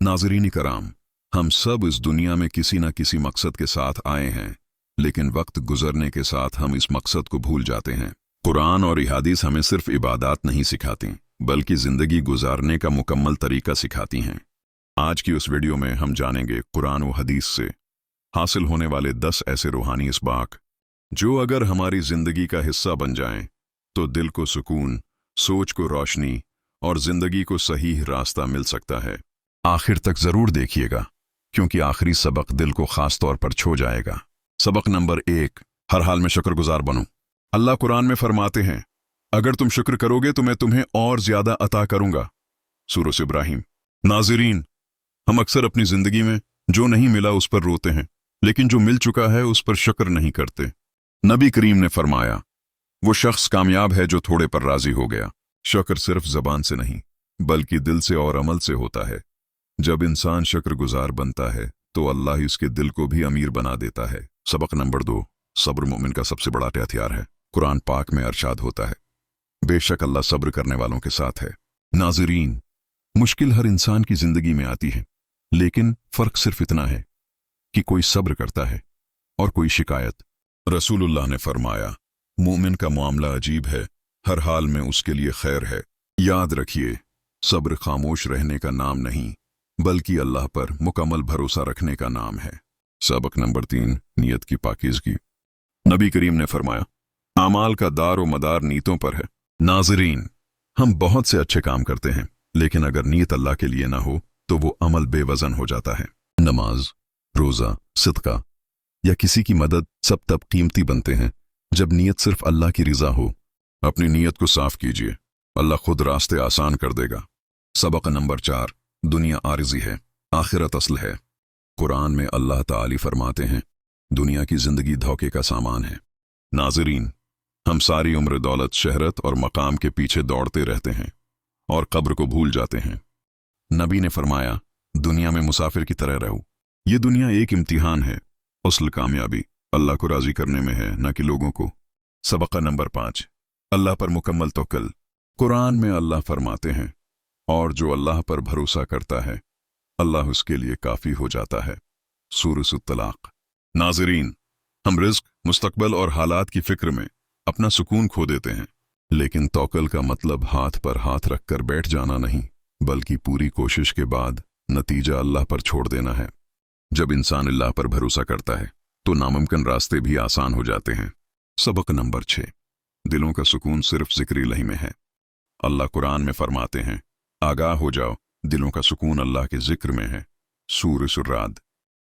नाज़रीन कराम, हम सब इस दुनिया में किसी न किसी मकसद के साथ आए हैं, लेकिन वक्त गुजरने के साथ हम इस मकसद को भूल जाते हैं। कुरान और हदीस हमें सिर्फ इबादत नहीं सिखाती, बल्कि जिंदगी गुजारने का मुकम्मल तरीका सिखाती हैं। आज की उस वीडियो में हम जानेंगे कुरान और हदीस से हासिल होने वाले 10 ऐसे रूहानी इसबाक जो अगर हमारी जिंदगी का हिस्सा बन जाएं, तो दिल को सुकून, सोच को रोशनी और जिंदगी को सही रास्ता मिल सकता है। आखिर तक जरूर देखिएगा, क्योंकि आखिरी सबक दिल को खास तौर पर छू जाएगा। सबक नंबर 1, हर हाल में शुक्रगुजार बनो। अल्लाह कुरान में फरमाते हैं, अगर तुम शुक्र करोगे तो मैं तुम्हें और ज्यादा अता करूंगा। सूरह इब्राहिम। नाज़रीन, हम अक्सर अपनी जिंदगी में जो नहीं मिला उस पर रोते हैं, लेकिन जो मिल चुका है उस पर शुक्र नहीं करते। नबी करीम ने फरमाया, वो शख्स कामयाब है जो थोड़े पर राजी हो गया। शुक्र सिर्फ जबान से नहीं, बल्कि दिल से और अमल से होता है। जब इंसान शुक्रगुजार बनता है तो अल्लाह इसके दिल को भी अमीर बना देता है। सबक नंबर 2, सब्र मोमिन का सबसे बड़ा हथियार है। कुरान पाक में अरशाद होता है, बेशक अल्लाह सब्र करने वालों के साथ है। नाज़रीन, मुश्किल हर इंसान की जिंदगी में आती है, लेकिन फर्क सिर्फ इतना है कि कोई सब्र करता है और कोई शिकायत। रसूलुल्लाह ने फरमाया, मोमिन का मामला अजीब है, हर हाल में उसके लिए खैर है। याद रखिए, सब्र खामोश रहने का नाम नहीं, बल्कि अल्लाह पर मुकम्मल भरोसा रखने का नाम है। सबक नंबर 3, नीयत की पाकीज़गी। नबी करीम ने फरमाया, आमाल का दार व मदार नीयतों पर है। नाज़रीन, हम बहुत से अच्छे काम करते हैं, लेकिन अगर नीयत अल्लाह के लिए ना हो तो वो अमल बेवजन हो जाता है। नमाज, रोज़ा, सदका या किसी की मदद सब तब कीमती बनते हैं जब नीयत सिर्फ अल्लाह की रिज़ा हो। अपनी नीयत को साफ कीजिए, अल्लाह खुद रास्ते आसान कर देगा। सबक नंबर 4, दुनिया आरिज़ी है, आखिरत असल है। कुरान में अल्लाह ताली फरमाते हैं, दुनिया की जिंदगी धोखे का सामान है। नाज़रीन, हम सारी उम्र दौलत, शहरत और मकाम के पीछे दौड़ते रहते हैं और कब्र को भूल जाते हैं। नबी ने फरमाया, दुनिया में मुसाफिर की तरह रहो। ये दुनिया एक इम्तिहान है, असल कामयाबी अल्लाह को राजी करने में है, न कि लोगों को। सबक नंबर 5, अल्लाह पर मुकम्मल तवक्कुल। कुरान में अल्लाह फरमाते हैं, और जो अल्लाह पर भरोसा करता है अल्लाह उसके लिए काफी हो जाता है। सूरह तलाक। नाज़रीन, हम रिज़्क, मुस्तकबल और हालात की फिक्र में अपना सुकून खो देते हैं, लेकिन तवक्कुल का मतलब हाथ पर हाथ रखकर बैठ जाना नहीं, बल्कि पूरी कोशिश के बाद नतीजा अल्लाह पर छोड़ देना है। जब इंसान अल्लाह पर भरोसा करता है तो नामुमकिन रास्ते भी आसान हो जाते हैं। सबक नंबर 6, दिलों का सुकून सिर्फ ज़िक्र इलाही में है। अल्लाह कुरान में फरमाते हैं, आगाह हो जाओ, दिलों का सुकून अल्लाह के जिक्र में है। सूरह राद।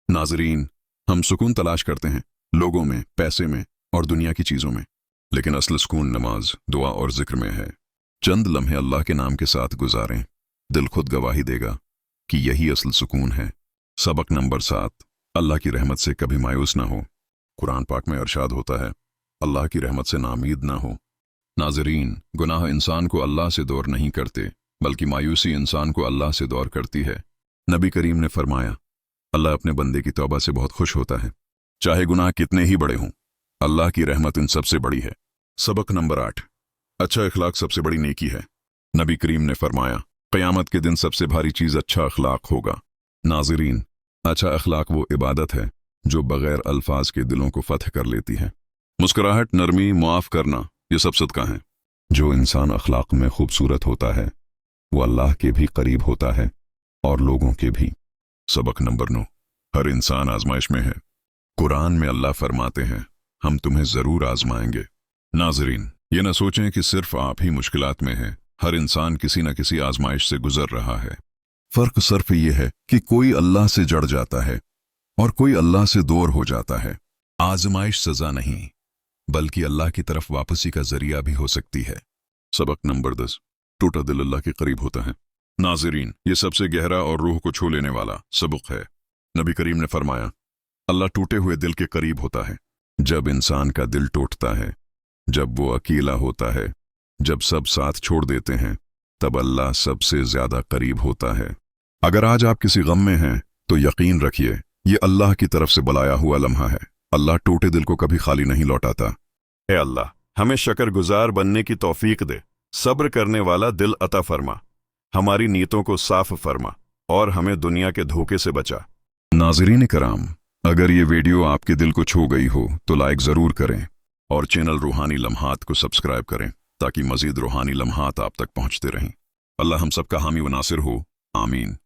नाज़रीन, हम सुकून तलाश करते हैं लोगों में, पैसे में और दुनिया की चीज़ों में, लेकिन असल सुकून नमाज, दुआ और जिक्र में है। चंद लम्हे अल्लाह के नाम के साथ गुजारें, दिल खुद गवाही देगा कि यही असल सुकून है। सबक नंबर 7, अल्लाह की रहमत से कभी मायूस ना हो। कुरान पाक में अरशाद होता है, अल्लाह की रहमत से नाउमीद ना हो। नाज़रीन, गुनाह इंसान को अल्लाह से दूर नहीं करते, बल्कि मायूसी इंसान को अल्लाह से दूर करती है। नबी करीम ने फरमाया, अल्लाह अपने बंदे की तौबा से बहुत खुश होता है, चाहे गुनाह कितने ही बड़े हों। अल्लाह की रहमत इन सबसे बड़ी है। सबक नंबर 8, अच्छा अखलाक सबसे बड़ी नेकी है। नबी करीम ने फरमाया, क़यामत के दिन सबसे भारी चीज़ अच्छा अखलाक होगा। नाज़रीन, अच्छा अखलाक वो इबादत है जो बग़ैर अल्फाज के दिलों को फतह कर लेती है। मुस्कुराहट, नरमी, मुआफ़ करना, ये सब सदका है। जो इंसान अखलाक में खूबसूरत होता है वो अल्लाह के भी करीब होता है और लोगों के भी। सबक नंबर 9, हर इंसान आजमाइश में है। कुरान में अल्लाह फरमाते हैं, हम तुम्हें जरूर आजमाएंगे। नाज़रीन, ये न सोचें कि सिर्फ आप ही मुश्किलात में हैं, हर इंसान किसी न किसी आजमाइश से गुजर रहा है। फर्क सिर्फ ये है कि कोई अल्लाह से जड़ जाता है और कोई अल्लाह से दूर हो जाता है। आजमाइश सजा नहीं, बल्कि अल्लाह की तरफ वापसी का जरिया भी हो सकती है। सबक नंबर 10, टूटा दिल अल्लाह के करीब होता है। नाज़रीन, ये सबसे गहरा और रूह को छू लेने वाला सबक है। नबी करीम ने फरमाया, अल्लाह टूटे हुए दिल के करीब होता है। जब इंसान का दिल टूटता है, जब वो अकेला होता है, जब सब साथ छोड़ देते हैं, तब अल्लाह सबसे ज्यादा करीब होता है। अगर आज आप किसी गम में हैं तो यकीन रखिए, ये अल्लाह की तरफ से बुलाया हुआ लम्हा है। अल्लाह टूटे दिल को कभी खाली नहीं लौटाता। ए अल्लाह, हमें शुक्रगुजार बनने की तौफीक दे, सब्र करने वाला दिल अता फरमा, हमारी नीयतों को साफ फरमा اور ہمیں دنیا کے دھوکے سے بچا۔ नाज़रीन कराम, अगर ये वीडियो आपके दिल को छू गई हो तो लाइक ज़रूर करें और चैनल रूहानी लम्हात को सब्सक्राइब करें ताकि मज़ीद रूहानी लम्हात आप तक पहुँचते रहें। अल्लाह हम सबका हामी व नासिर हो, आमीन।